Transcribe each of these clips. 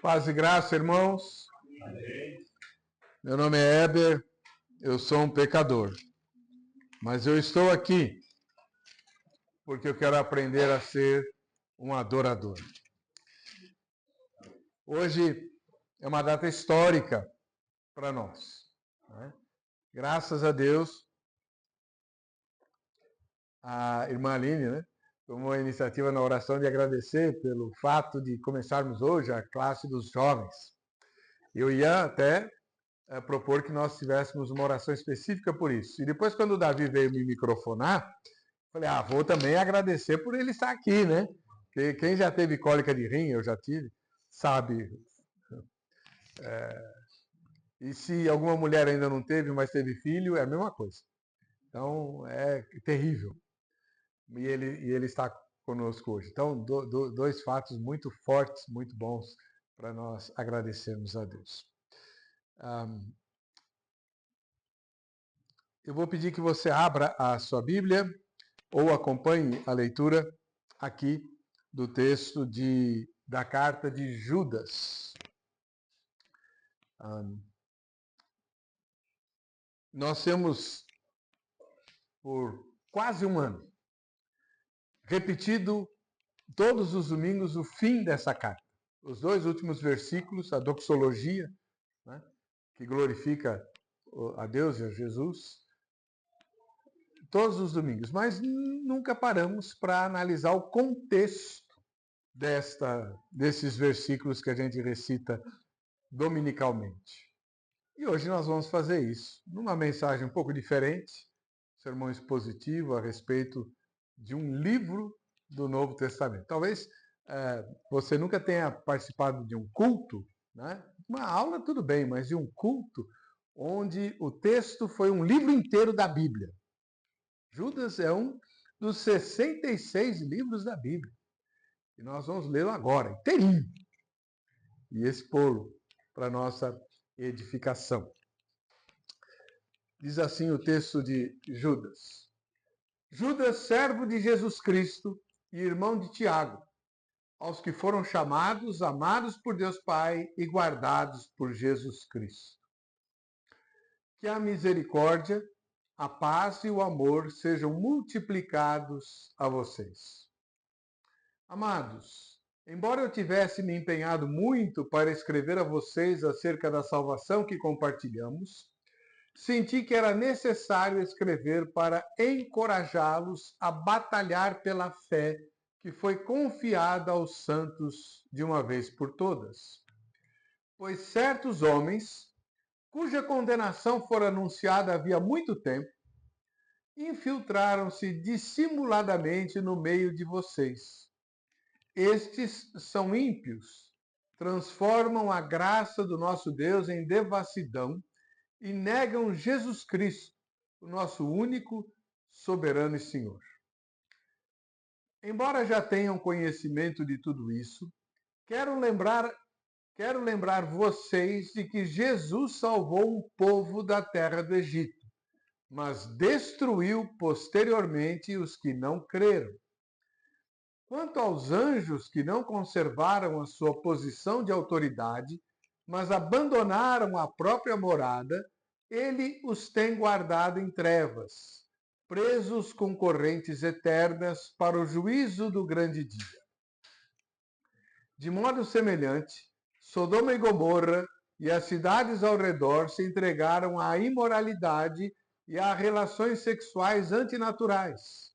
Paz e graça, irmãos. Meu nome é Heber, eu sou um pecador, mas eu estou aqui porque eu quero aprender a ser um adorador. Hoje é uma data histórica para nós, né? Graças a Deus, a irmã Aline, né, tomou a iniciativa na oração de agradecer pelo fato de começarmos hoje a classe dos jovens. Eu ia até propor que nós tivéssemos uma oração específica por isso. E depois, quando o Davi veio me microfonar, falei, vou também agradecer por ele estar aqui, né? Porque quem já teve cólica de rim, eu já tive, sabe. E se alguma mulher ainda não teve, mas teve filho, é a mesma coisa. Então, é terrível. E ele está conosco hoje. Então, dois fatos muito fortes, muito bons, para nós agradecermos a Deus. Eu vou pedir que você abra a sua Bíblia ou acompanhe a leitura aqui do texto da carta de Judas. Nós temos, por quase um ano, repetido todos os domingos o fim dessa carta. Os dois últimos versículos, a doxologia, né, que glorifica a Deus e a Jesus, todos os domingos. Mas nunca paramos para analisar o contexto desses versículos que a gente recita dominicalmente. E hoje nós vamos fazer isso, numa mensagem um pouco diferente, sermão expositivo a respeito de um livro do Novo Testamento. Talvez você nunca tenha participado de um culto, né? Uma aula tudo bem, mas de um culto onde o texto foi um livro inteiro da Bíblia. Judas é um dos 66 livros da Bíblia. E nós vamos lê-lo agora, inteirinho, e expô-lo para nossa edificação. Diz assim o texto de Judas. Judas, servo de Jesus Cristo e irmão de Tiago, aos que foram chamados, amados por Deus Pai e guardados por Jesus Cristo. Que a misericórdia, a paz e o amor sejam multiplicados a vocês. Amados, embora eu tivesse me empenhado muito para escrever a vocês acerca da salvação que compartilhamos, senti que era necessário escrever para encorajá-los a batalhar pela fé que foi confiada aos santos de uma vez por todas. Pois certos homens, cuja condenação fora anunciada havia muito tempo, infiltraram-se dissimuladamente no meio de vocês. Estes são ímpios, transformam a graça do nosso Deus em devassidão e negam Jesus Cristo, o nosso único, soberano e Senhor. Embora já tenham conhecimento de tudo isso, quero lembrar vocês de que Jesus salvou um povo da terra do Egito, mas destruiu posteriormente os que não creram. Quanto aos anjos que não conservaram a sua posição de autoridade, mas abandonaram a própria morada, ele os tem guardado em trevas, presos com correntes eternas para o juízo do grande dia. De modo semelhante, Sodoma e Gomorra e as cidades ao redor se entregaram à imoralidade e a relações sexuais antinaturais.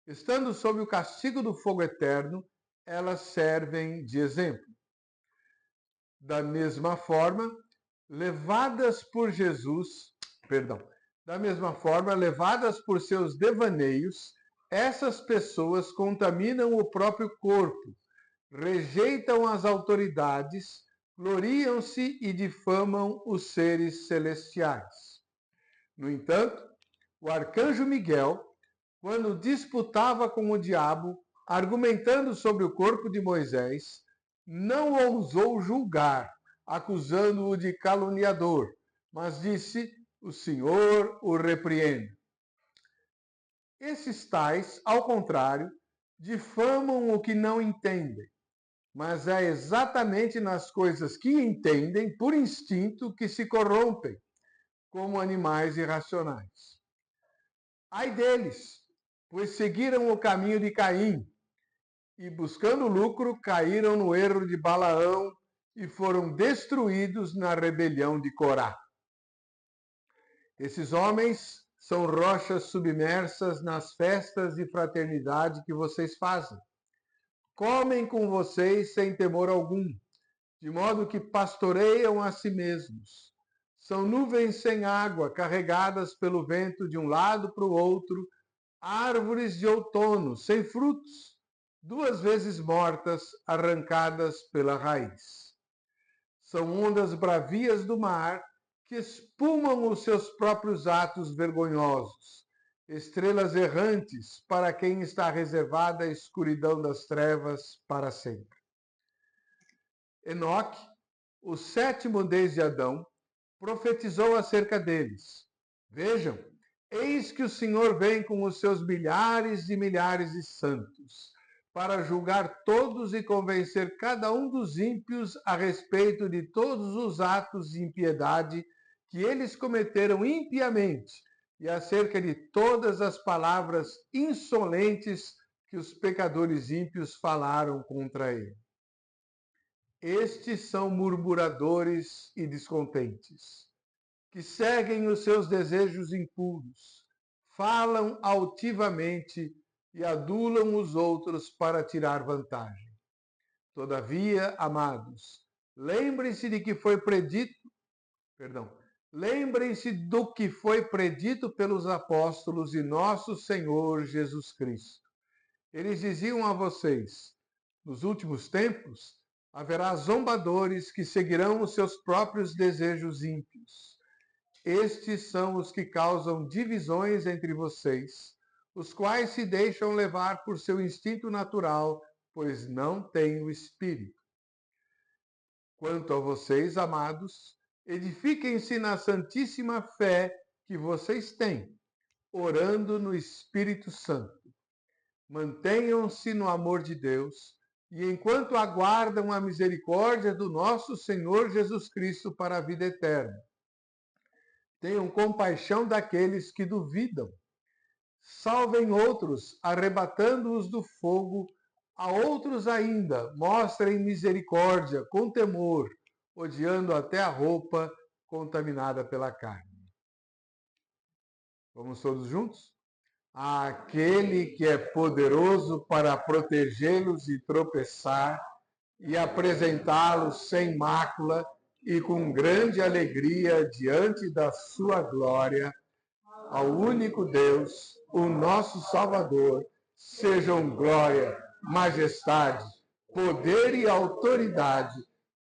Estando sob o castigo do fogo eterno, elas servem de exemplo. Da mesma forma, levadas por seus devaneios, essas pessoas contaminam o próprio corpo, rejeitam as autoridades, gloriam-se e difamam os seres celestiais. No entanto, o arcanjo Miguel, quando disputava com o diabo, argumentando sobre o corpo de Moisés, não ousou julgar, acusando-o de caluniador, mas disse: o Senhor o repreenda. Esses tais, ao contrário, difamam o que não entendem. mas é exatamente nas coisas que entendem por instinto que se corrompem, como animais irracionais. Ai deles, pois seguiram o caminho de Caim e, buscando lucro, caíram no erro de Balaão e foram destruídos na rebelião de Corá. Esses homens são rochas submersas nas festas de fraternidade que vocês fazem. Comem com vocês sem temor algum, de modo que pastoreiam a si mesmos. São nuvens sem água, carregadas pelo vento de um lado para o outro, árvores de outono, sem frutos, 2 vezes mortas, arrancadas pela raiz. São ondas bravias do mar que espumam os seus próprios atos vergonhosos, estrelas errantes para quem está reservada a escuridão das trevas para sempre. Enoque, o 7º desde Adão, profetizou acerca deles. Vejam, eis que o Senhor vem com os seus milhares e milhares de santos, para julgar todos e convencer cada um dos ímpios a respeito de todos os atos de impiedade que eles cometeram impiamente, e acerca de todas as palavras insolentes que os pecadores ímpios falaram contra ele. Estes são murmuradores e descontentes, que seguem os seus desejos impuros, falam altivamente e adulam os outros para tirar vantagem. Todavia, amados, lembrem-se do que foi predito pelos apóstolos de nosso Senhor Jesus Cristo. Eles diziam a vocês: nos últimos tempos haverá zombadores que seguirão os seus próprios desejos ímpios. Estes são os que causam divisões entre vocês, os quais se deixam levar por seu instinto natural, pois não têm o Espírito. Quanto a vocês, amados, edifiquem-se na santíssima fé que vocês têm, orando no Espírito Santo. Mantenham-se no amor de Deus, e enquanto aguardam a misericórdia do nosso Senhor Jesus Cristo para a vida eterna, tenham compaixão daqueles que duvidam. Salvem outros, arrebatando-os do fogo. A outros ainda, mostrem misericórdia com temor, odiando até a roupa contaminada pela carne. Vamos todos juntos? Aquele que é poderoso para protegê-los e tropeçar e apresentá-los sem mácula e com grande alegria diante da sua glória, ao único Deus, o nosso Salvador, sejam glória, majestade, poder e autoridade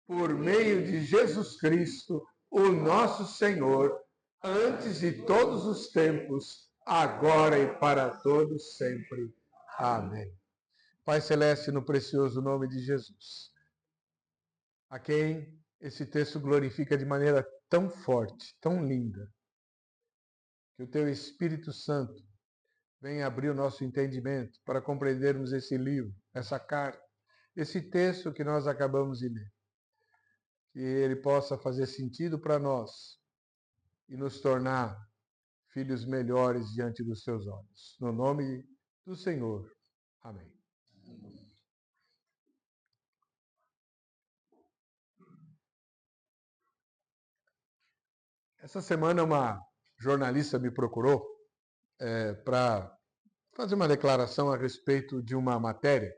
por meio de Jesus Cristo, o nosso Senhor, antes de todos os tempos, agora e para todos sempre. Amém. Pai Celeste, no precioso nome de Jesus, a quem esse texto glorifica de maneira tão forte, tão linda, que o Teu Espírito Santo venha abrir o nosso entendimento para compreendermos esse livro, essa carta, esse texto que nós acabamos de ler. Que ele possa fazer sentido para nós e nos tornar filhos melhores diante dos Teus olhos. No nome do Senhor. Amém. Essa semana uma jornalista me procurou para fazer uma declaração a respeito de uma matéria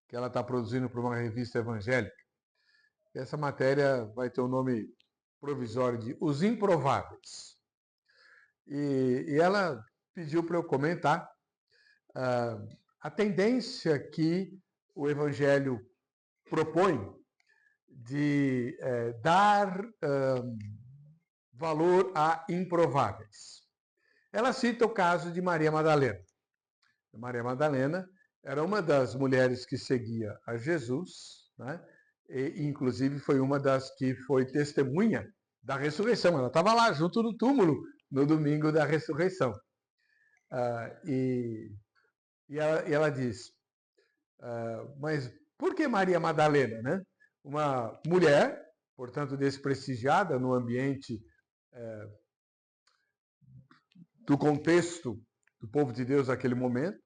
que ela está produzindo para uma revista evangélica. Essa matéria vai ter o nome provisório de Os Improváveis. E ela pediu para eu comentar a tendência que o Evangelho propõe de dar valor a improváveis. Ela cita o caso de Maria Madalena. Maria Madalena era uma das mulheres que seguia a Jesus, né? E, inclusive, foi uma das que foi testemunha da ressurreição. Ela estava lá junto no túmulo no domingo da ressurreição. E ela diz, mas Por que Maria Madalena, né? Uma mulher, portanto, desprestigiada no ambiente do contexto do povo de Deus naquele momento,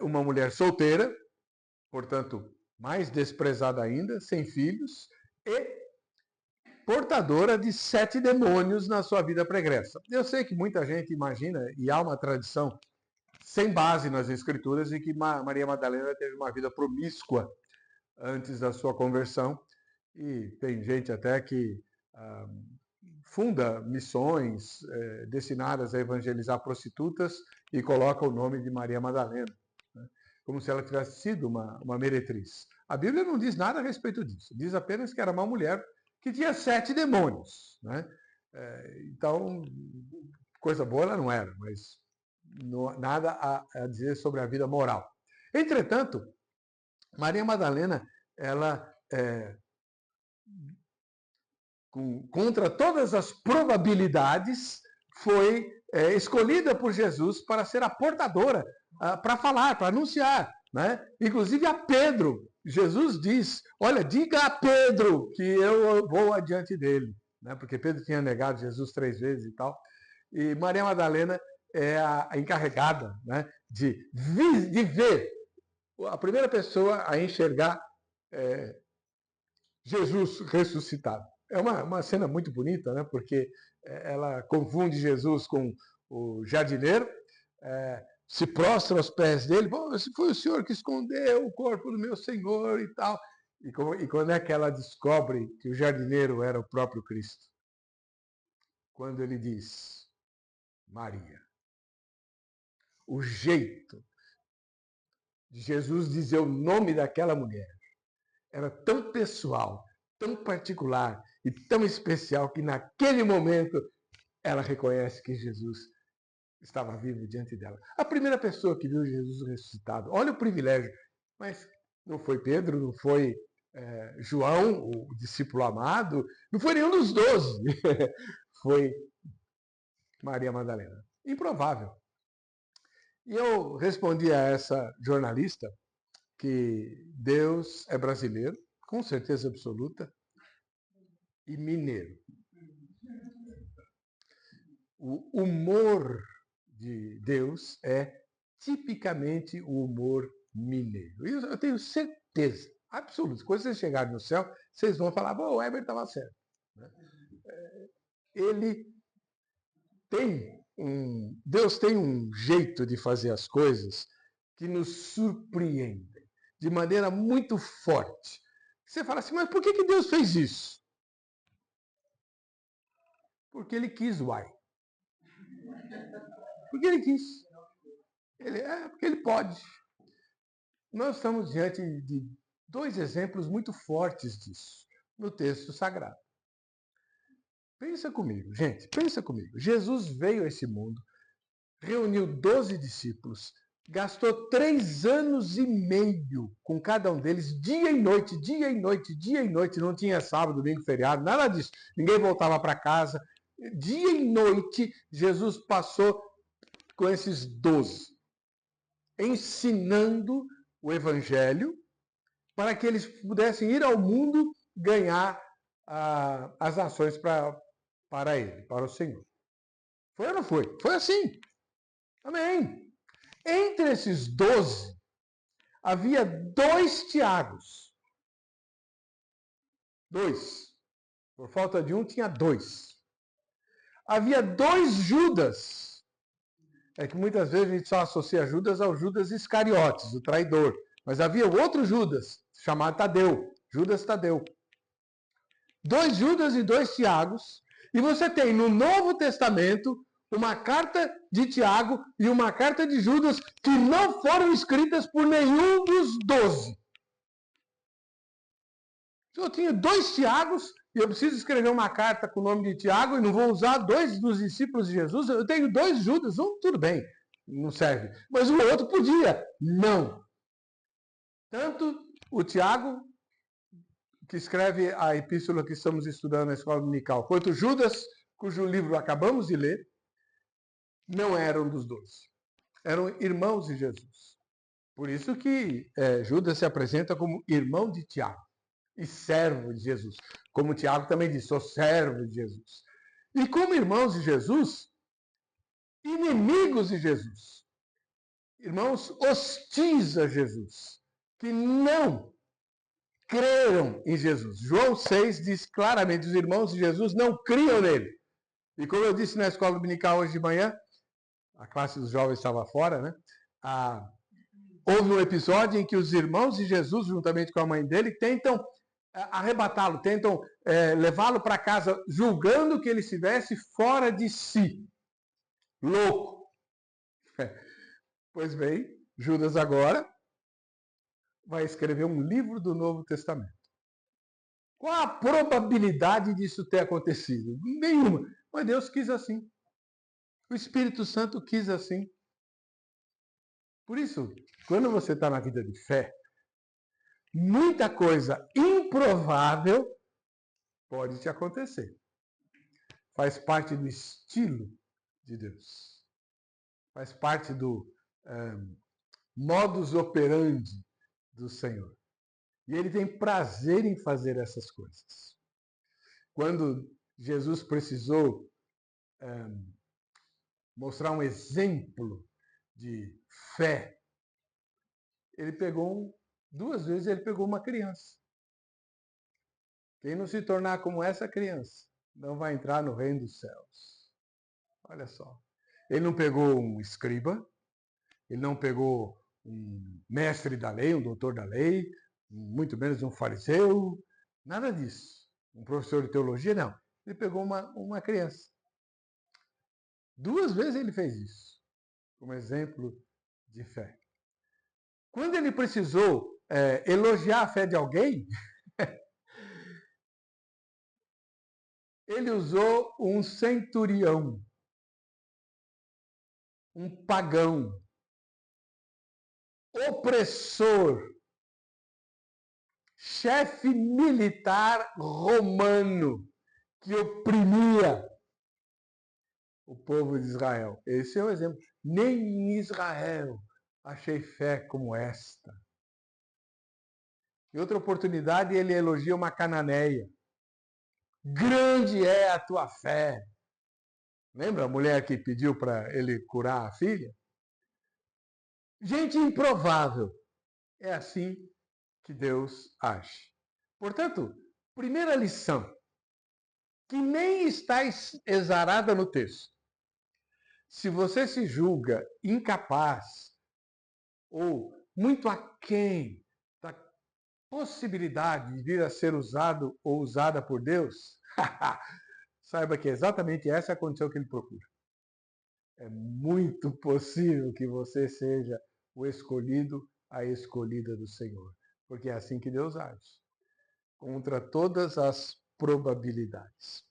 uma mulher solteira, portanto, mais desprezada ainda, sem filhos, e portadora de 7 demônios na sua vida pregressa. Eu sei que muita gente imagina, e há uma tradição sem base nas escrituras, de que Maria Madalena teve uma vida promíscua antes da sua conversão, e tem gente até que funda missões destinadas a evangelizar prostitutas e coloca o nome de Maria Madalena, né? Como se ela tivesse sido uma meretriz. A Bíblia não diz nada a respeito disso, diz apenas que era uma mulher que tinha 7 demônios, né? Então, coisa boa ela não era, mas nada a dizer sobre a vida moral. Entretanto, Maria Madalena, ela, contra todas as probabilidades, foi escolhida por Jesus para ser a portadora, para falar, para anunciar, né? Inclusive a Pedro. Jesus diz, olha, diga a Pedro que eu vou adiante dele, né? Porque Pedro tinha negado Jesus 3 vezes e tal. E Maria Madalena é a encarregada, né, de ver, a primeira pessoa a enxergar Jesus ressuscitado. É uma cena muito bonita, né? Porque ela confunde Jesus com o jardineiro, se prostra aos pés dele, se foi o senhor que escondeu o corpo do meu senhor e tal. E quando é que ela descobre que o jardineiro era o próprio Cristo? Quando ele diz, Maria. O jeito de Jesus dizer o nome daquela mulher era tão pessoal, tão particular e tão especial que naquele momento ela reconhece que Jesus estava vivo diante dela. A primeira pessoa que viu Jesus ressuscitado, olha o privilégio, mas não foi Pedro, não foi João, o discípulo amado, não foi nenhum dos 12, foi Maria Madalena. Improvável. E eu respondi a essa jornalista que Deus é brasileiro, com certeza absoluta, e mineiro. O humor de Deus é tipicamente o humor mineiro. E eu tenho certeza absoluta. Quando vocês chegarem no céu, vocês vão falar, bom, o Heber estava certo. Ele Deus tem um jeito de fazer as coisas que nos surpreendem de maneira muito forte. Você fala assim, mas por que Deus fez isso? Porque ele quis, uai. Porque ele quis. Porque ele pode. Nós estamos diante de 2 exemplos muito fortes disso no texto sagrado. Pensa comigo, gente, pensa comigo. Jesus veio a esse mundo, reuniu 12 discípulos, gastou 3 anos e meio com cada um deles, dia e noite, dia e noite, dia e noite. Não tinha sábado, domingo, feriado, nada disso. Ninguém voltava para casa. Dia e noite, Jesus passou com esses 12, ensinando o Evangelho para que eles pudessem ir ao mundo ganhar as nações para ele, para o Senhor. Foi ou não foi? Foi assim. Amém. Entre esses 12, havia 2 Tiagos. 2. Por falta de um, tinha 2. Havia 2 Judas. É que muitas vezes a gente só associa Judas ao Judas Iscariotes, o traidor. Mas havia outro Judas, chamado Tadeu. Judas Tadeu. 2 Judas e 2 Tiagos. E você tem no Novo Testamento uma carta de Tiago e uma carta de Judas que não foram escritas por nenhum dos 12. Se eu tinha 2 Tiagos e eu preciso escrever uma carta com o nome de Tiago e não vou usar 2 dos discípulos de Jesus, eu tenho 2 Judas, tudo bem, não serve. Mas o outro podia. Não. Tanto o Tiago, que escreve a epístola que estamos estudando na escola dominical, quanto Judas, cujo livro acabamos de ler, não eram dos 12. Eram irmãos de Jesus. Por isso que Judas se apresenta como irmão de Tiago e servo de Jesus. Como Tiago também diz, sou servo de Jesus. E como irmãos de Jesus, inimigos de Jesus. Irmãos hostis a Jesus, que não creram em Jesus. João 6 diz claramente, os irmãos de Jesus não criam nele. E como eu disse na escola dominical hoje de manhã, a classe dos jovens estava fora, né? Houve um episódio em que os irmãos de Jesus, juntamente com a mãe dele, tentam arrebatá-lo, tentam levá-lo para casa, julgando que ele estivesse fora de si, louco. Pois bem, Judas agora vai escrever um livro do Novo Testamento. Qual a probabilidade disso ter acontecido? Nenhuma. Mas Deus quis assim. O Espírito Santo quis assim. Por isso, quando você está na vida de fé, muita coisa improvável pode te acontecer. Faz parte do estilo de Deus. Faz parte do modus operandi do Senhor. E Ele tem prazer em fazer essas coisas. Quando Jesus precisou mostrar um exemplo de fé, ele pegou, 2 vezes ele pegou uma criança. Quem não se tornar como essa criança não vai entrar no reino dos céus. Olha só. Ele não pegou um escriba, ele não pegou um mestre da lei, um doutor da lei, muito menos um fariseu, nada disso. Um professor de teologia, não. Ele pegou uma criança. 2 vezes ele fez isso, como exemplo de fé. Quando ele precisou elogiar a fé de alguém, ele usou um centurião, um pagão, opressor, chefe militar romano, que oprimia o povo de Israel. Esse é o exemplo. Nem em Israel achei fé como esta. Em outra oportunidade, ele elogia uma cananeia. Grande é a tua fé. Lembra a mulher que pediu para ele curar a filha? Gente improvável. É assim que Deus age. Portanto, primeira lição, que nem está exarada no texto. Se você se julga incapaz ou muito aquém da possibilidade de vir a ser usado ou usada por Deus, saiba que é exatamente essa a condição que ele procura. É muito possível que você seja o escolhido, a escolhida do Senhor. Porque é assim que Deus age. Contra todas as probabilidades.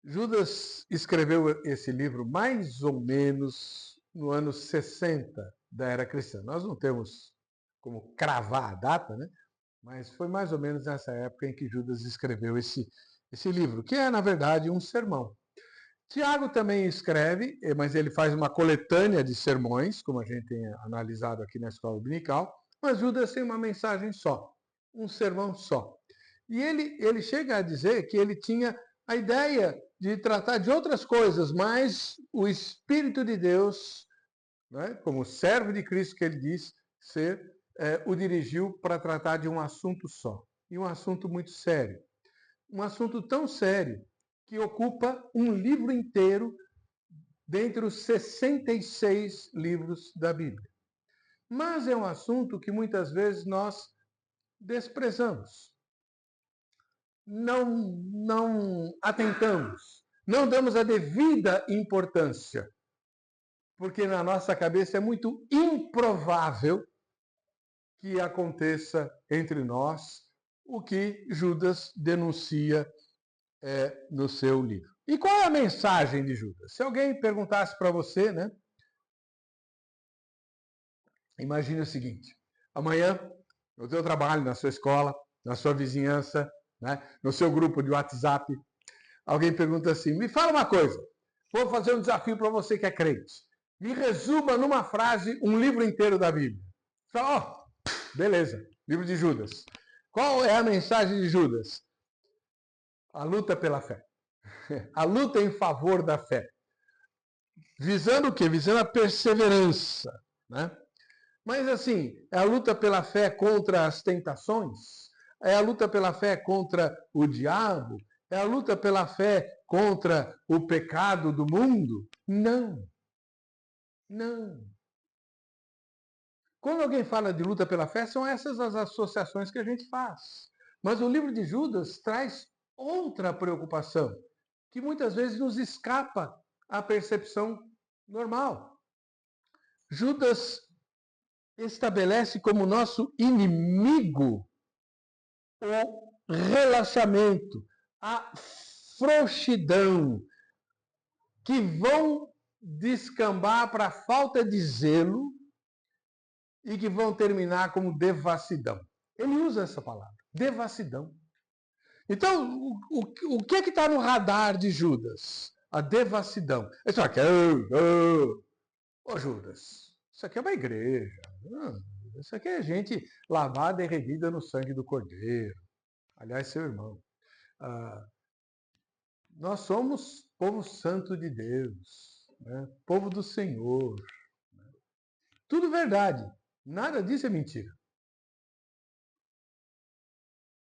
Judas escreveu esse livro mais ou menos no ano 60 da era cristã. Nós não temos como cravar a data, né? Mas foi mais ou menos nessa época em que Judas escreveu esse livro, que é, na verdade, um sermão. Tiago também escreve, mas ele faz uma coletânea de sermões, como a gente tem analisado aqui na escola dominical, mas Judas tem uma mensagem só, um sermão só. E ele chega a dizer que ele tinha a ideia de tratar de outras coisas, mas o Espírito de Deus, né, como servo de Cristo que ele diz ser, o dirigiu para tratar de um assunto só. E um assunto muito sério. Um assunto tão sério que ocupa um livro inteiro dentre os 66 livros da Bíblia. Mas é um assunto que muitas vezes nós desprezamos. Não atentamos, não damos a devida importância, porque na nossa cabeça é muito improvável que aconteça entre nós o que Judas denuncia no seu livro. E qual é a mensagem de Judas? Se alguém perguntasse para você, né? Imagine o seguinte: amanhã, no seu trabalho, na sua escola, na sua vizinhança, né, no seu grupo de WhatsApp, alguém pergunta assim: me fala uma coisa, vou fazer um desafio para você que é crente. Me resuma numa frase um livro inteiro da Bíblia. Só, beleza, livro de Judas. Qual é a mensagem de Judas? A luta pela fé. A luta em favor da fé. Visando o quê? Visando a perseverança, né? Mas assim, é a luta pela fé contra as tentações? É a luta pela fé contra o diabo? É a luta pela fé contra o pecado do mundo? Não. Não. Quando alguém fala de luta pela fé, são essas as associações que a gente faz. Mas o livro de Judas traz outra preocupação, que muitas vezes nos escapa à percepção normal. Judas estabelece como nosso inimigo o relaxamento, a frouxidão, que vão descambar para a falta de zelo e que vão terminar como devassidão. Ele usa essa palavra, devassidão. Então, o que é que está no radar de Judas? A devassidão. Ele fala, ô Judas, isso aqui é uma igreja. Isso aqui é gente lavada e revida no sangue do Cordeiro. Aliás, seu irmão. Nós somos povo santo de Deus, né? Povo do Senhor. Tudo verdade. Nada disso é mentira.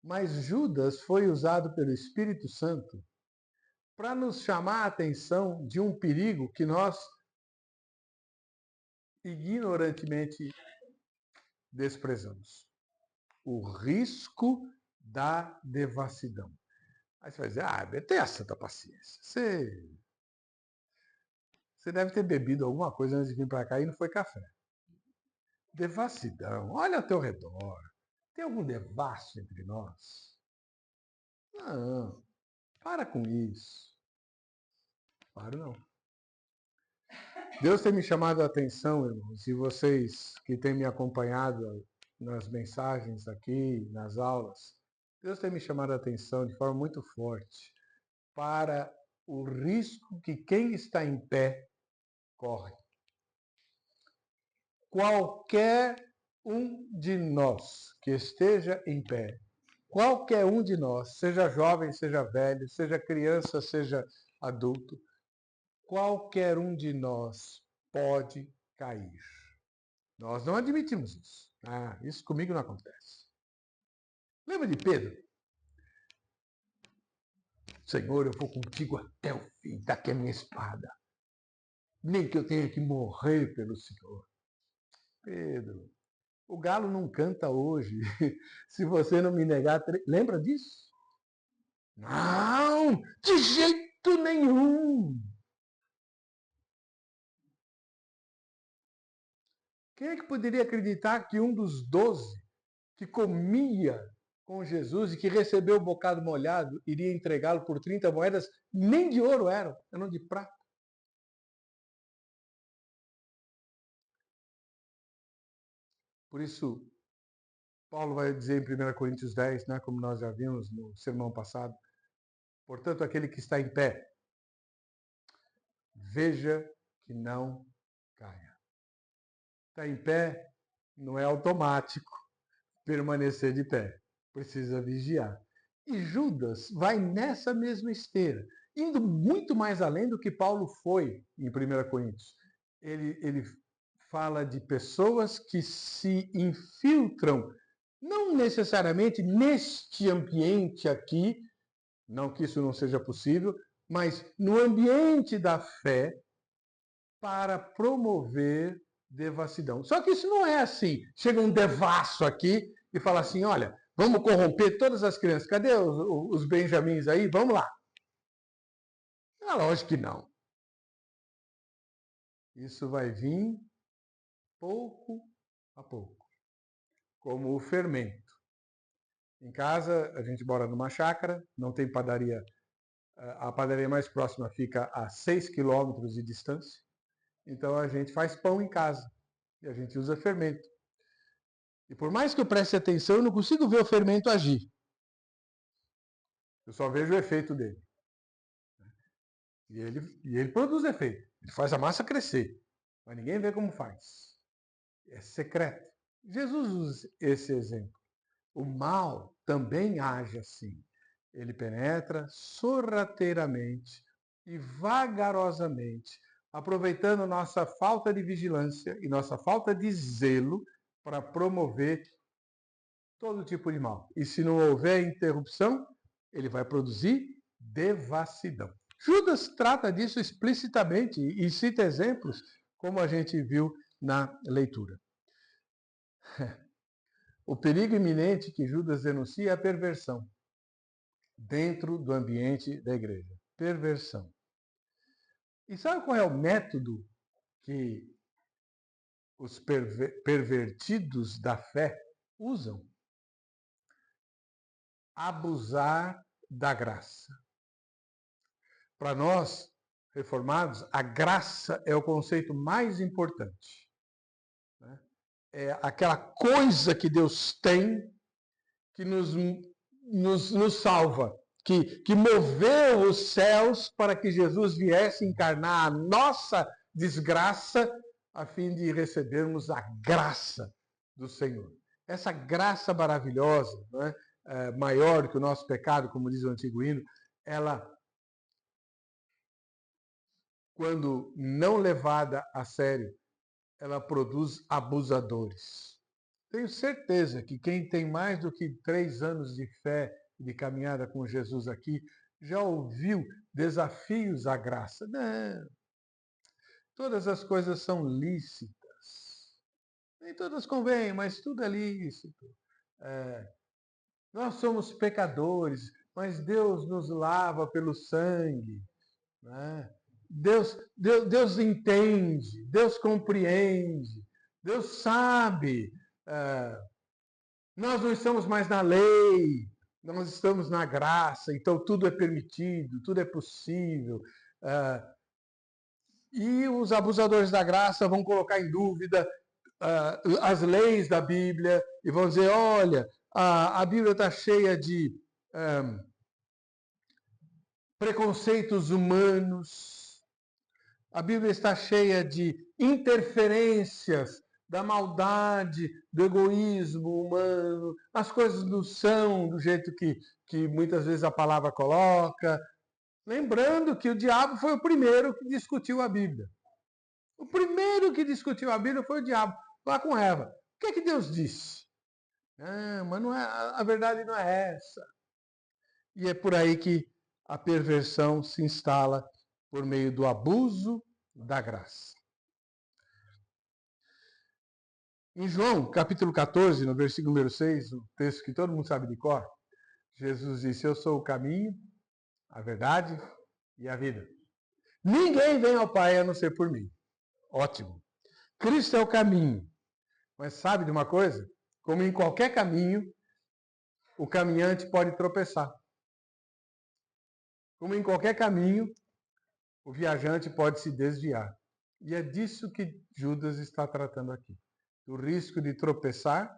Mas Judas foi usado pelo Espírito Santo para nos chamar a atenção de um perigo que nós ignorantemente desprezamos. O risco da devassidão. Aí você vai dizer, tenha santa paciência. Você deve ter bebido alguma coisa antes de vir para cá e não foi café. Devassidão. Olha ao teu redor. Tem algum devasso entre nós? Não. Para com isso. Para não. Deus tem me chamado a atenção, irmãos, e vocês que têm me acompanhado nas mensagens aqui, nas aulas, Deus tem me chamado a atenção de forma muito forte para o risco que quem está em pé corre. Qualquer um de nós que esteja em pé, qualquer um de nós, seja jovem, seja velho, seja criança, seja adulto, qualquer um de nós pode cair. Nós não admitimos isso. Isso comigo não acontece. Lembra de Pedro? Senhor, eu vou contigo até o fim, daqui a minha espada. Nem que eu tenha que morrer pelo Senhor. Pedro, o galo não canta hoje. Se você não me negar, lembra disso? Não, de jeito nenhum. Quem é que poderia acreditar que um dos 12 que comia com Jesus e que recebeu o bocado molhado iria entregá-lo por 30 moedas? Nem de ouro eram de prata. Por isso, Paulo vai dizer em 1 Coríntios 10, né, como nós já vimos no sermão passado, portanto, aquele que está em pé, veja que não caia. Está em pé não é automático permanecer de pé. Precisa vigiar. E Judas vai nessa mesma esteira, indo muito mais além do que Paulo foi em 1 Coríntios. Ele fala de pessoas que se infiltram, não necessariamente neste ambiente aqui, não que isso não seja possível, mas no ambiente da fé, para promover devassidão. Só que isso não é assim. Chega um devasso aqui e fala assim, olha, vamos corromper todas as crianças. Cadê os benjamins aí? Vamos lá. Lógico que não. Isso vai vir pouco a pouco, como o fermento. Em casa, a gente mora numa chácara, não tem padaria. A padaria mais próxima fica a 6 quilômetros de distância. Então a gente faz pão em casa e a gente usa fermento. E por mais que eu preste atenção, eu não consigo ver o fermento agir. Eu só vejo o efeito dele. E ele produz efeito. Ele faz a massa crescer. mas ninguém vê como faz. É secreto. Jesus usa esse exemplo. O mal também age assim. Ele penetra sorrateiramente e vagarosamente, aproveitando nossa falta de vigilância e nossa falta de zelo para promover todo tipo de mal. E se não houver interrupção, ele vai produzir devassidão. Judas trata disso explicitamente e cita exemplos, como a gente viu na leitura. O perigo iminente que Judas denuncia é a perversão dentro do ambiente da igreja. Perversão. E sabe qual é o método que os pervertidos da fé usam? Abusar da graça. Para nós, reformados, a graça é o conceito mais importante. É aquela coisa que Deus tem que nos salva, que moveu os céus para que Jesus viesse encarnar a nossa desgraça, a fim de recebermos a graça do Senhor. Essa graça maravilhosa, não é? Maior que o nosso pecado, como diz o antigo hino, ela, quando não levada a sério, ela produz abusadores. Tenho certeza que quem tem mais do que 3 anos de fé e de caminhada com Jesus aqui, já ouviu desafios à graça. Não. Todas as coisas são lícitas. Nem todas convêm, mas tudo é lícito. Nós somos pecadores, mas Deus nos lava pelo sangue. Né? Deus entende, Deus compreende, Deus sabe. Nós não estamos mais na lei, nós estamos na graça, então tudo é permitido, tudo é possível. E os abusadores da graça vão colocar em dúvida as leis da Bíblia e vão dizer, olha, a Bíblia está cheia de preconceitos humanos, a Bíblia está cheia de interferências da maldade, do egoísmo humano, as coisas não são do jeito que muitas vezes a palavra coloca. Lembrando que o diabo foi o primeiro que discutiu a Bíblia. O primeiro que discutiu a Bíblia foi o diabo, lá com Eva. O que é que Deus disse? Mas não é, a verdade não é essa. E é por aí que a perversão se instala por meio do abuso da graça. Em João, capítulo 14, no versículo número 6, o texto que todo mundo sabe de cor, Jesus disse, eu sou o caminho, a verdade e a vida. Ninguém vem ao Pai a não ser por mim. Ótimo. Cristo é o caminho. Mas sabe de uma coisa? Como em qualquer caminho, o caminhante pode tropeçar. Como em qualquer caminho, o viajante pode se desviar. E é disso que Judas está tratando aqui. Do risco de tropeçar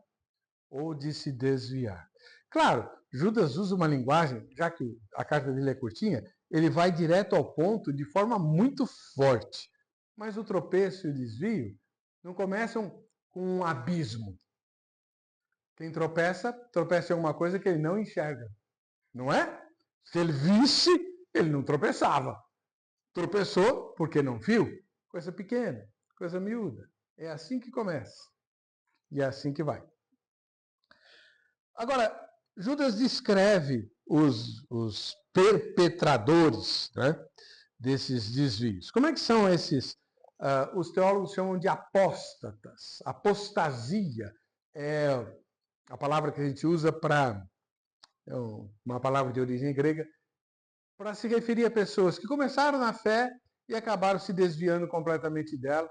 ou de se desviar. Claro, Judas usa uma linguagem, já que a carta dele é curtinha, ele vai direto ao ponto de forma muito forte. Mas o tropeço e o desvio não começam com um abismo. Quem tropeça, tropeça em alguma coisa que ele não enxerga. Não é? Se ele visse, ele não tropeçava. Tropeçou porque não viu. Coisa pequena, coisa miúda. É assim que começa. E é assim que vai. Agora, Judas descreve os perpetradores, né, desses desvios. Como é que são esses? Os teólogos chamam de apóstatas. Apostasia é a palavra que a gente usa para uma palavra de origem grega para se referir a pessoas que começaram na fé e acabaram se desviando completamente dela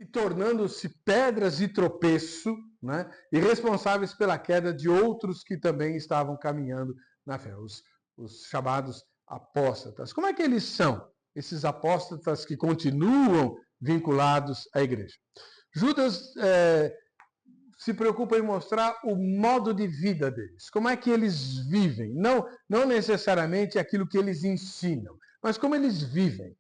e tornando-se pedras de tropeço, né, e responsáveis pela queda de outros que também estavam caminhando na fé, os chamados apóstatas. Como é que eles são, esses apóstatas que continuam vinculados à igreja? Judas se preocupa em mostrar o modo de vida deles, como é que eles vivem, não necessariamente aquilo que eles ensinam, mas como eles vivem.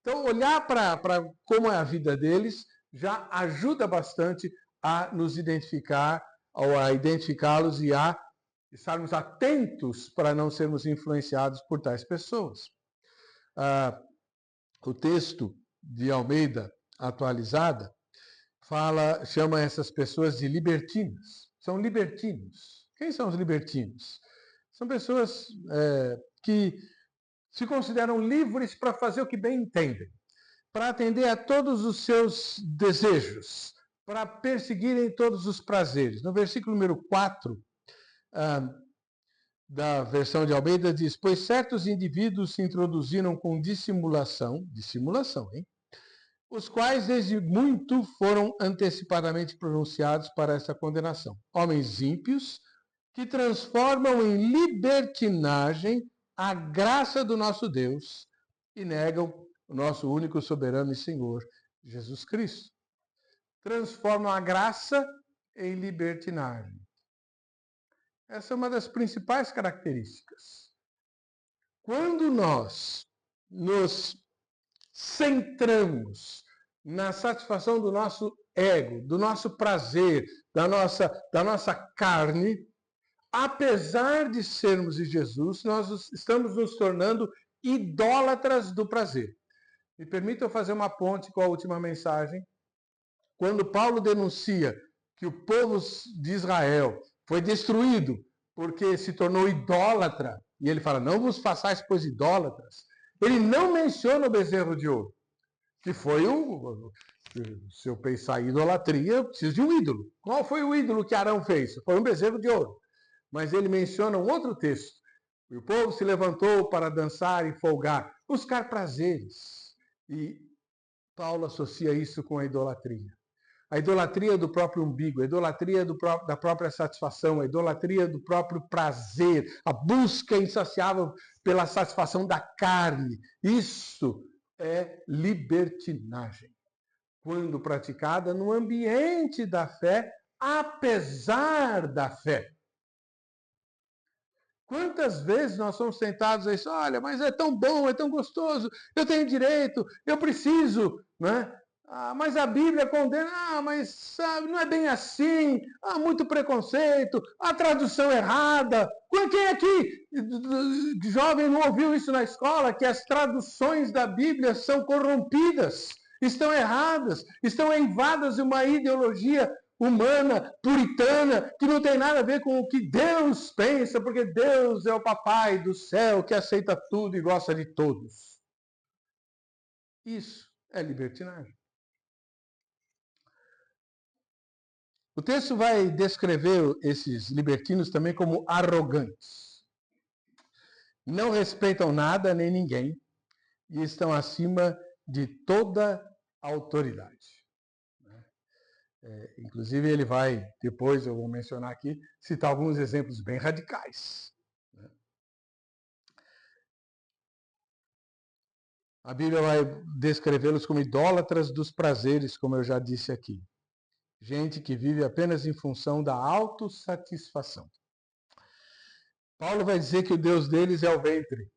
Então, olhar para como é a vida deles já ajuda bastante a nos identificar, ou a identificá-los e a estarmos atentos para não sermos influenciados por tais pessoas. O texto de Almeida atualizada chama essas pessoas de libertinos. São libertinos. Quem são os libertinos? São pessoas que se consideram livres para fazer o que bem entendem, para atender a todos os seus desejos, para perseguirem todos os prazeres. No versículo número 4, da versão de Almeida, diz: pois certos indivíduos se introduziram com dissimulação, hein? Os quais desde muito foram antecipadamente pronunciados para essa condenação. Homens ímpios que transformam em libertinagem a graça do nosso Deus e negam o nosso único soberano e Senhor, Jesus Cristo. Transformam a graça em libertinagem. Essa é uma das principais características. Quando nós nos centramos na satisfação do nosso ego, do nosso prazer, da nossa carne, apesar de sermos de Jesus, nós estamos nos tornando idólatras do prazer. Me permita eu fazer uma ponte com a última mensagem. Quando Paulo denuncia que o povo de Israel foi destruído porque se tornou idólatra, e ele fala, não vos façais, pois, idólatras, ele não menciona o bezerro de ouro, que foi se eu pensar em idolatria, eu preciso de um ídolo. Qual foi o ídolo que Arão fez? Foi um bezerro de ouro. Mas ele menciona um outro texto. E o povo se levantou para dançar e folgar, buscar prazeres. E Paulo associa isso com a idolatria. A idolatria do próprio umbigo, a idolatria da própria satisfação, a idolatria do próprio prazer, a busca insaciável pela satisfação da carne. Isso é libertinagem. Quando praticada no ambiente da fé, apesar da fé. Quantas vezes nós somos tentados a isso? Olha, mas é tão bom, é tão gostoso, eu tenho direito, eu preciso, né? Mas a Bíblia condena, mas sabe, não é bem assim, há muito preconceito, a tradução errada. Quem aqui, jovem, não ouviu isso na escola, que as traduções da Bíblia são corrompidas, estão erradas, estão eivadas de uma ideologia humana, puritana, que não tem nada a ver com o que Deus pensa, porque Deus é o papai do céu que aceita tudo e gosta de todos. Isso é libertinagem. O texto vai descrever esses libertinos também como arrogantes. Não respeitam nada nem ninguém e estão acima de toda autoridade. Inclusive, ele vai, depois eu vou mencionar aqui, citar alguns exemplos bem radicais. A Bíblia vai descrevê-los como idólatras dos prazeres, como eu já disse aqui. Gente que vive apenas em função da autossatisfação. Paulo vai dizer que o Deus deles é o ventre.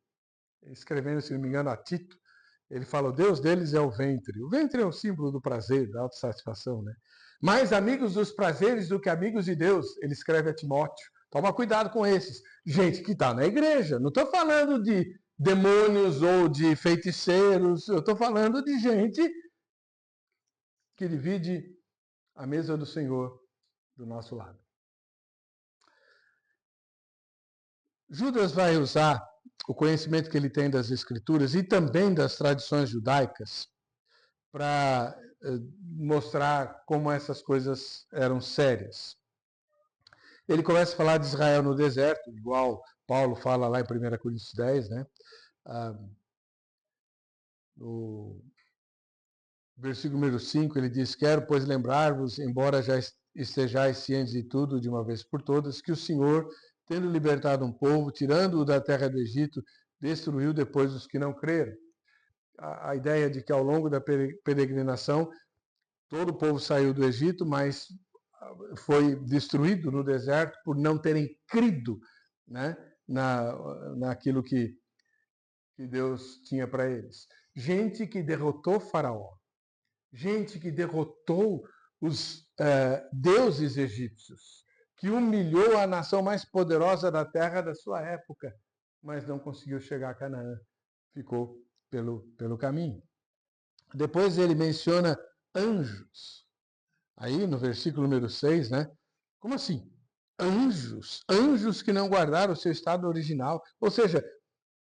Escrevendo, se não me engano, a Tito, ele fala, o Deus deles é o ventre. O ventre é o símbolo do prazer, da autossatisfação, né? Mais amigos dos prazeres do que amigos de Deus, ele escreve a Timóteo. Toma cuidado com esses. Gente que está na igreja. Não estou falando de demônios ou de feiticeiros. Eu estou falando de gente que divide a mesa do Senhor do nosso lado. Judas vai usar o conhecimento que ele tem das Escrituras e também das tradições judaicas para mostrar como essas coisas eram sérias. Ele começa a falar de Israel no deserto, igual Paulo fala lá em 1 Coríntios 10, né? No versículo número 5, ele diz, quero, pois, lembrar-vos, embora já estejais cientes de tudo de uma vez por todas, que o Senhor, tendo libertado um povo, tirando-o da terra do Egito, destruiu depois os que não creram. A ideia de que ao longo da peregrinação, todo o povo saiu do Egito, mas foi destruído no deserto por não terem crido, né, naquilo que Deus tinha para eles. gente que derrotou Faraó, gente que derrotou os deuses egípcios, que humilhou a nação mais poderosa da terra da sua época, mas não conseguiu chegar a Canaã, ficou pelo caminho. Depois ele menciona anjos. Aí no versículo número 6, né? Como assim? Anjos. Anjos que não guardaram o seu estado original. Ou seja,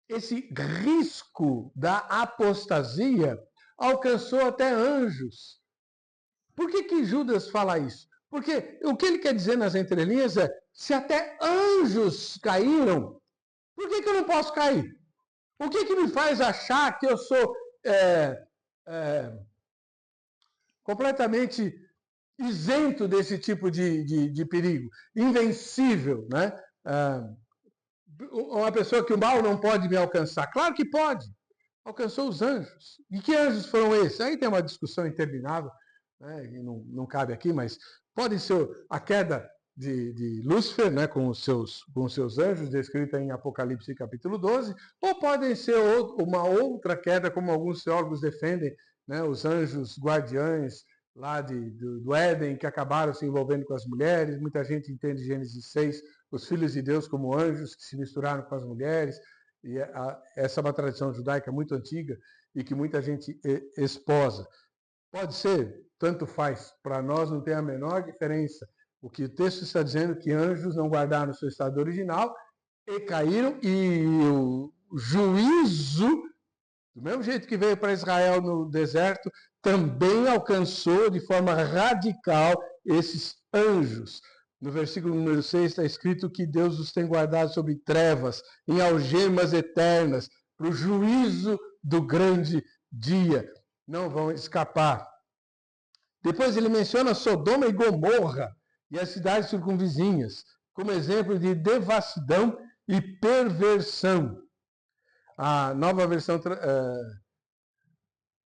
esse risco da apostasia alcançou até anjos. Por que Judas fala isso? Porque o que ele quer dizer nas entrelinhas é: se até anjos caíram, por que eu não posso cair? O que me faz achar que eu sou completamente isento desse tipo de perigo, invencível, né? Uma pessoa que o mal não pode me alcançar. Claro que pode. Alcançou os anjos. E que anjos foram esses? Aí tem uma discussão interminável, né? Não cabe aqui, mas pode ser a queda de Lúcifer, né? com os seus anjos, descrita em Apocalipse capítulo 12, ou podem ser uma outra queda, como alguns teólogos defendem, né? Os anjos guardiães lá do Éden, que acabaram se envolvendo com as mulheres. Muita gente entende Gênesis 6, os filhos de Deus como anjos que se misturaram com as mulheres. E essa é uma tradição judaica muito antiga e que muita gente esposa. Pode ser, tanto faz. Para nós não tem a menor diferença. O que o texto está dizendo é que anjos não guardaram o seu estado original e caíram, e o juízo, do mesmo jeito que veio para Israel no deserto, também alcançou de forma radical esses anjos. No versículo número 6 está escrito que Deus os tem guardado sobre trevas, em algemas eternas, para o juízo do grande dia. Não vão escapar. Depois ele menciona Sodoma e Gomorra e as cidades circunvizinhas, como exemplo de devassidão e perversão. A nova versão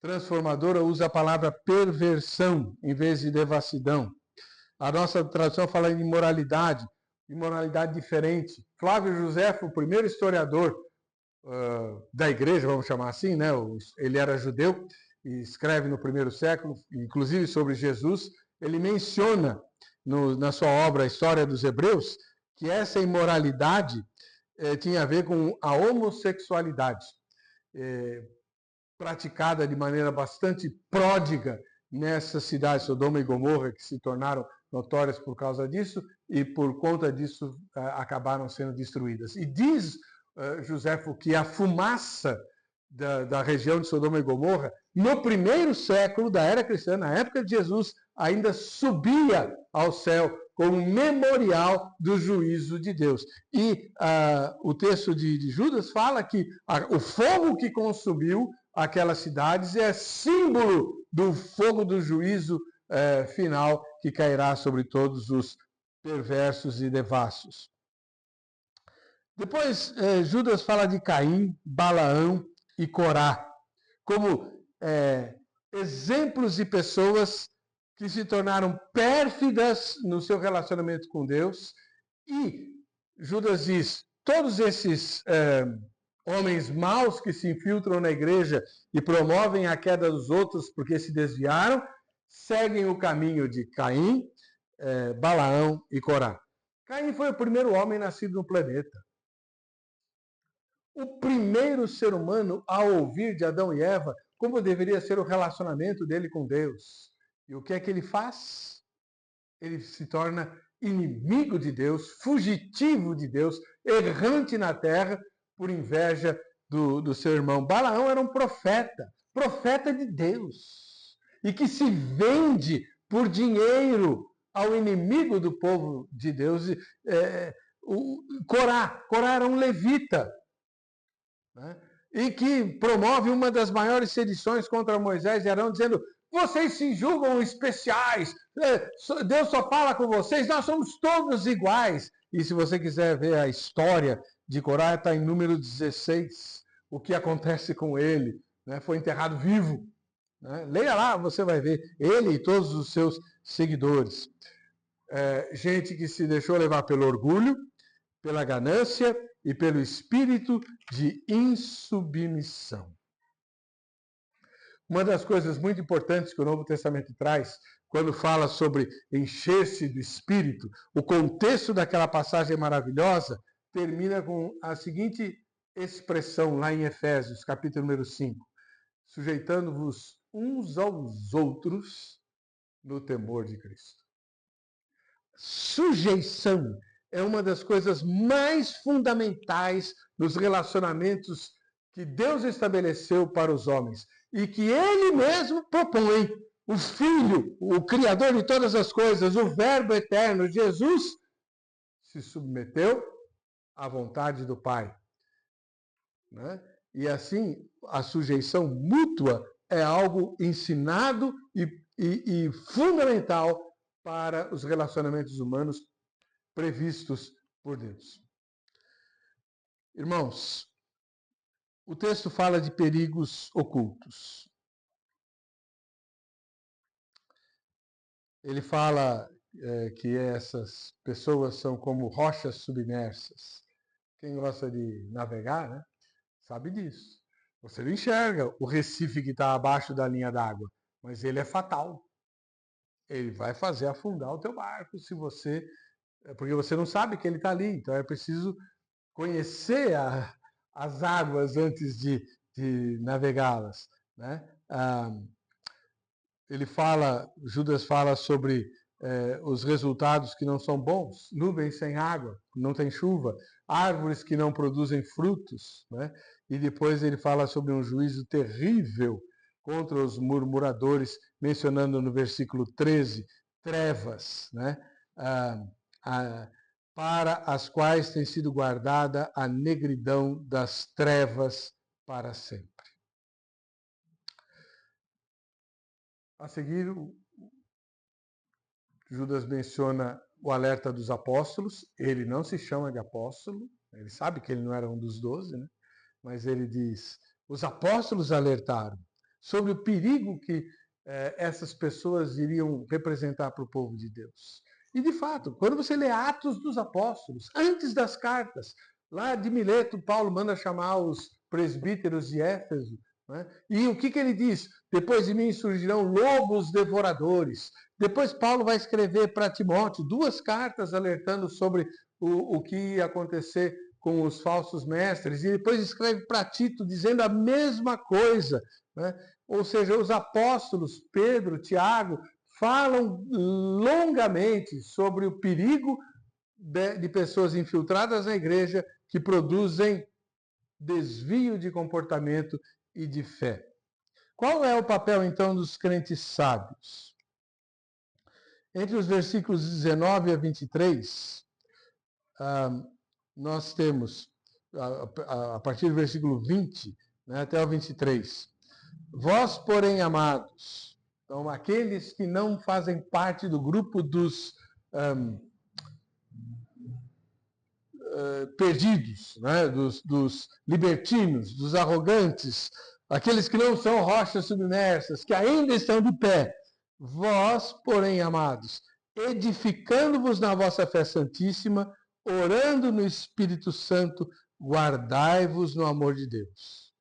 transformadora usa a palavra perversão em vez de devassidão. A nossa tradução fala em imoralidade diferente. Flávio Josefo, o primeiro historiador da igreja, vamos chamar assim, né? Ele era judeu e escreve no primeiro século, inclusive sobre Jesus. Ele menciona na sua obra a História dos Hebreus que essa imoralidade tinha a ver com a homossexualidade, praticada de maneira bastante pródiga nessas cidades, Sodoma e Gomorra, que se tornaram notórias por causa disso e por conta disso acabaram sendo destruídas. E diz Joséfo que a fumaça da região de Sodoma e Gomorra, no primeiro século da era cristã, na época de Jesus, ainda subia ao céu como memorial do juízo de Deus. E o texto de Judas fala que o fogo que consumiu aquelas cidades é símbolo do fogo do juízo final que cairá sobre todos os perversos e devassos. Depois, Judas fala de Caim, Balaão e Corá, como exemplos de pessoas que se tornaram pérfidas no seu relacionamento com Deus. E Judas diz, todos esses homens maus que se infiltram na igreja e promovem a queda dos outros porque se desviaram, seguem o caminho de Caim, Balaão e Corá. Caim foi o primeiro homem nascido no planeta. O primeiro ser humano a ouvir de Adão e Eva como deveria ser o relacionamento dele com Deus. E o que é que ele faz? Ele se torna inimigo de Deus, fugitivo de Deus, errante na terra por inveja do seu irmão. Balaão era um profeta de Deus, e que se vende por dinheiro ao inimigo do povo de Deus. Corá era um levita, né? E que promove uma das maiores sedições contra Moisés e Arão, dizendo: vocês se julgam especiais, Deus só fala com vocês, nós somos todos iguais. E se você quiser ver a história de Corá, está em número 16, o que acontece com ele, né? Foi enterrado vivo, né? Leia lá, você vai ver, ele e todos os seus seguidores. Gente que se deixou levar pelo orgulho, pela ganância e pelo espírito de insubmissão. Uma das coisas muito importantes que o Novo Testamento traz, quando fala sobre encher-se do Espírito, o contexto daquela passagem maravilhosa termina com a seguinte expressão lá em Efésios, capítulo número 5: sujeitando-vos uns aos outros no temor de Cristo. Sujeição é uma das coisas mais fundamentais nos relacionamentos que Deus estabeleceu para os homens e que Ele mesmo propõe. O Filho, o Criador de todas as coisas, o Verbo eterno, Jesus, se submeteu à vontade do Pai. Né? E assim, a sujeição mútua é algo ensinado e fundamental para os relacionamentos humanos previstos por Deus. Irmãos, o texto fala de perigos ocultos. Ele fala que essas pessoas são como rochas submersas. Quem gosta de navegar, né, sabe disso. Você não enxerga o recife que está abaixo da linha d'água, mas ele é fatal. Ele vai fazer afundar o teu barco se você, porque você não sabe que ele está ali. Então é preciso conhecer as águas antes de navegá-las, né? Judas fala sobre os resultados que não são bons, nuvens sem água, não tem chuva, árvores que não produzem frutos, né? E depois ele fala sobre um juízo terrível contra os murmuradores, mencionando no versículo 13, trevas, né? Para as quais tem sido guardada a negridão das trevas para sempre. A seguir, Judas menciona o alerta dos apóstolos. Ele não se chama de apóstolo, ele sabe que ele não era um dos 12, né? Mas ele diz, os apóstolos alertaram sobre o perigo que essas pessoas iriam representar para o povo de Deus. E, de fato, quando você lê Atos dos Apóstolos, antes das cartas, lá de Mileto, Paulo manda chamar os presbíteros de Éfeso, né? E o que ele diz? Depois de mim surgirão lobos devoradores. Depois Paulo vai escrever para Timóteo 2 cartas alertando sobre o que ia acontecer com os falsos mestres, e depois escreve para Tito dizendo a mesma coisa, né? Ou seja, os apóstolos Pedro, Tiago, falam longamente sobre o perigo de pessoas infiltradas na igreja que produzem desvio de comportamento e de fé. Qual é o papel, então, dos crentes sábios? Entre os versículos 19 a 23, nós temos, a partir do versículo 20, né, até o 23, vós, porém, amados, então aqueles que não fazem parte do grupo dos perdidos, né, dos libertinos, dos arrogantes, aqueles que não são rochas submersas, que ainda estão de pé, vós, porém, amados, edificando-vos na vossa fé santíssima, orando no Espírito Santo, guardai-vos no amor de Deus.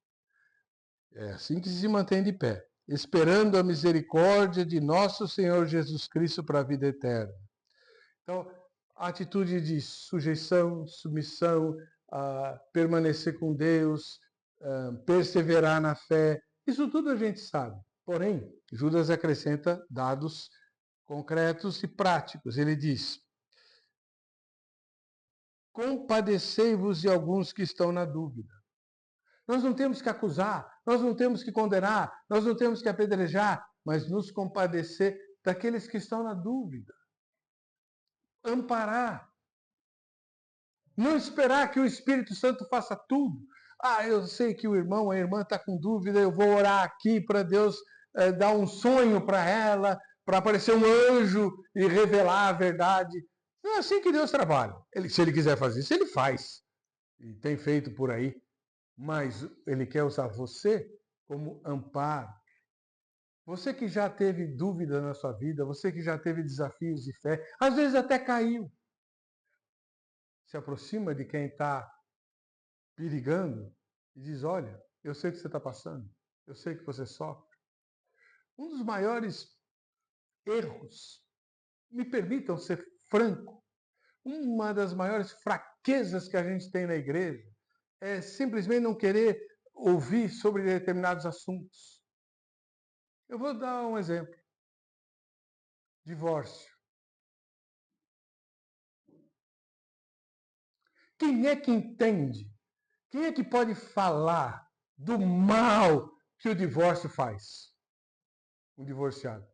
É assim que se mantém de pé, esperando a misericórdia de nosso Senhor Jesus Cristo para a vida eterna. Então, a atitude de sujeição, submissão, permanecer com Deus, perseverar na fé, isso tudo a gente sabe. Porém, Judas acrescenta dados concretos e práticos. Ele diz, compadecei-vos de alguns que estão na dúvida. Nós não temos que acusar, nós não temos que condenar, nós não temos que apedrejar, mas nos compadecer daqueles que estão na dúvida. Amparar. Não esperar que o Espírito Santo faça tudo. Eu sei que o irmão, a irmã está com dúvida, eu vou orar aqui para Deus dar um sonho para ela, para aparecer um anjo e revelar a verdade. Não é assim que Deus trabalha. Se ele quiser fazer isso, ele faz. E tem feito por aí. Mas ele quer usar você como amparo. Você que já teve dúvida na sua vida, você que já teve desafios de fé, às vezes até caiu. Se aproxima de quem está perigando e diz, olha, eu sei o que você está passando, eu sei que você sofre, Um dos maiores erros, me permitam ser franco, uma das maiores fraquezas que a gente tem na igreja é simplesmente não querer ouvir sobre determinados assuntos. Eu vou dar um exemplo. Divórcio. Quem é que entende? Quem é que pode falar do mal que o divórcio faz? Um divorciado.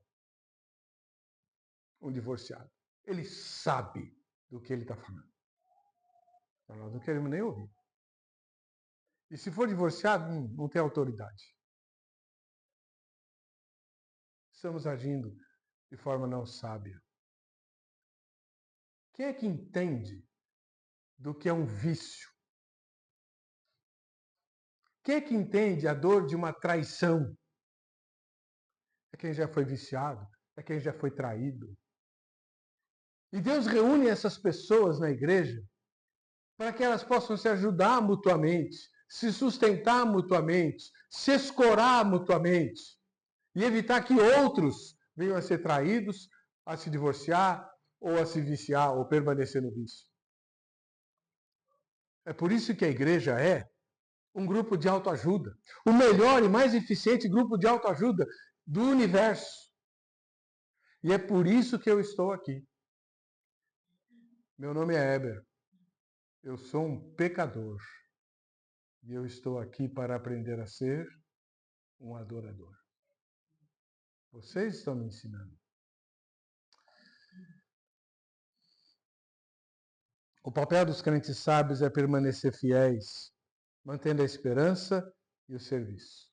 Um divorciado. Ele sabe do que ele está falando. Nós não queremos nem ouvir. E se for divorciado, não tem autoridade. Estamos agindo de forma não sábia. Quem é que entende do que é um vício? Quem é que entende a dor de uma traição? É quem já foi viciado, é quem já foi traído. E Deus reúne essas pessoas na igreja para que elas possam se ajudar mutuamente, se sustentar mutuamente, se escorar mutuamente e evitar que outros venham a ser traídos, a se divorciar ou a se viciar ou permanecer no vício. É por isso que a igreja é um grupo de autoajuda, o melhor e mais eficiente grupo de autoajuda do universo. E é por isso que eu estou aqui. Meu nome é Heber. Eu sou um pecador. E eu estou aqui para aprender a ser um adorador. Vocês estão me ensinando. O papel dos crentes sábios é permanecer fiéis, mantendo a esperança e o serviço.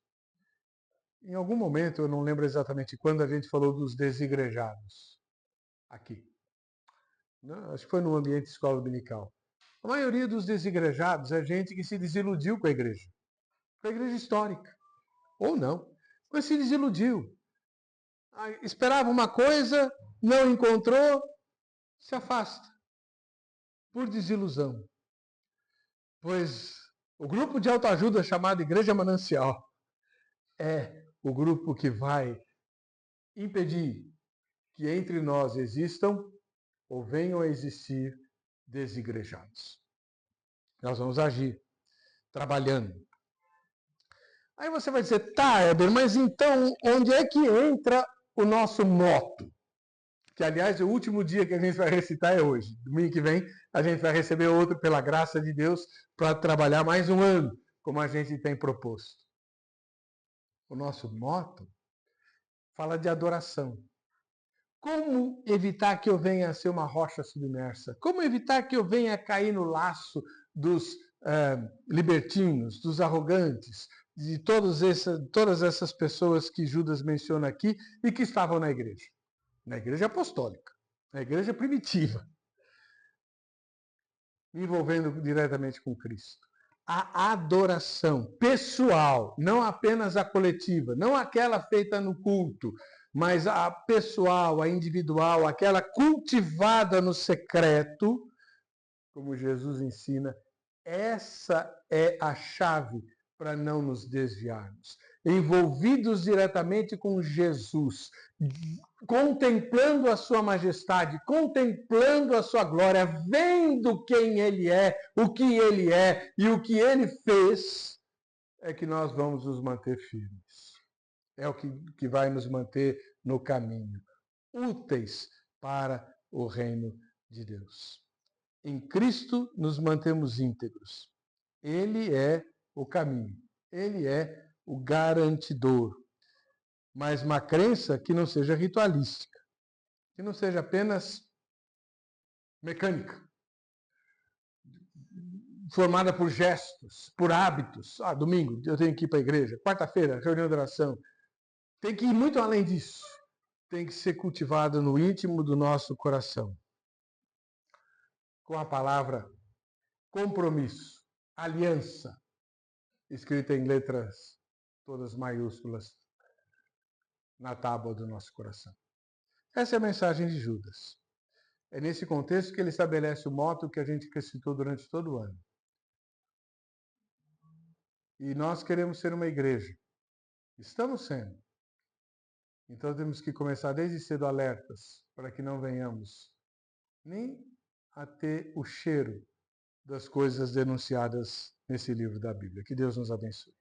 Em algum momento, eu não lembro exatamente quando, a gente falou dos desigrejados aqui. Acho que foi no ambiente escola dominical. A maioria dos desigrejados é gente que se desiludiu com a igreja histórica, ou não, mas se desiludiu. Esperava uma coisa, não encontrou, se afasta, por desilusão. Pois o grupo de autoajuda chamado Igreja Manancial é o grupo que vai impedir que entre nós existam ou venham a existir desigrejados. Nós vamos agir trabalhando. Aí você vai dizer, tá, Heber, mas então onde é que entra o nosso moto? Que, aliás, o último dia que a gente vai recitar é hoje. Domingo que vem, a gente vai receber outro, pela graça de Deus, para trabalhar mais um ano, como a gente tem proposto. O nosso moto fala de adoração. Como evitar que eu venha a ser uma rocha submersa? Como evitar que eu venha a cair no laço dos libertinos, dos arrogantes, de todas essas pessoas que Judas menciona aqui e que estavam na igreja apostólica, na igreja primitiva, me envolvendo diretamente com Cristo. A adoração pessoal, não apenas a coletiva, não aquela feita no culto, mas a pessoal, a individual, aquela cultivada no secreto, como Jesus ensina, essa é a chave para não nos desviarmos. Envolvidos diretamente com Jesus, contemplando a sua majestade, contemplando a sua glória, vendo quem ele é, o que ele é e o que ele fez, é que nós vamos nos manter firmes. É o que vai nos manter no caminho, úteis para o reino de Deus. Em Cristo nos mantemos íntegros. Ele é o caminho. Ele é o garantidor. Mas uma crença que não seja ritualística, que não seja apenas mecânica, formada por gestos, por hábitos. Domingo eu tenho que ir para a igreja. Quarta-feira, reunião de oração. Tem que ir muito além disso. Tem que ser cultivado no íntimo do nosso coração. Com a palavra compromisso, aliança, escrita em letras todas maiúsculas na tábua do nosso coração. Essa é a mensagem de Judas. É nesse contexto que ele estabelece o moto que a gente recitou durante todo o ano. E nós queremos ser uma igreja. Estamos sendo. Então temos que começar desde cedo alertas, para que não venhamos nem a ter o cheiro das coisas denunciadas nesse livro da Bíblia. Que Deus nos abençoe.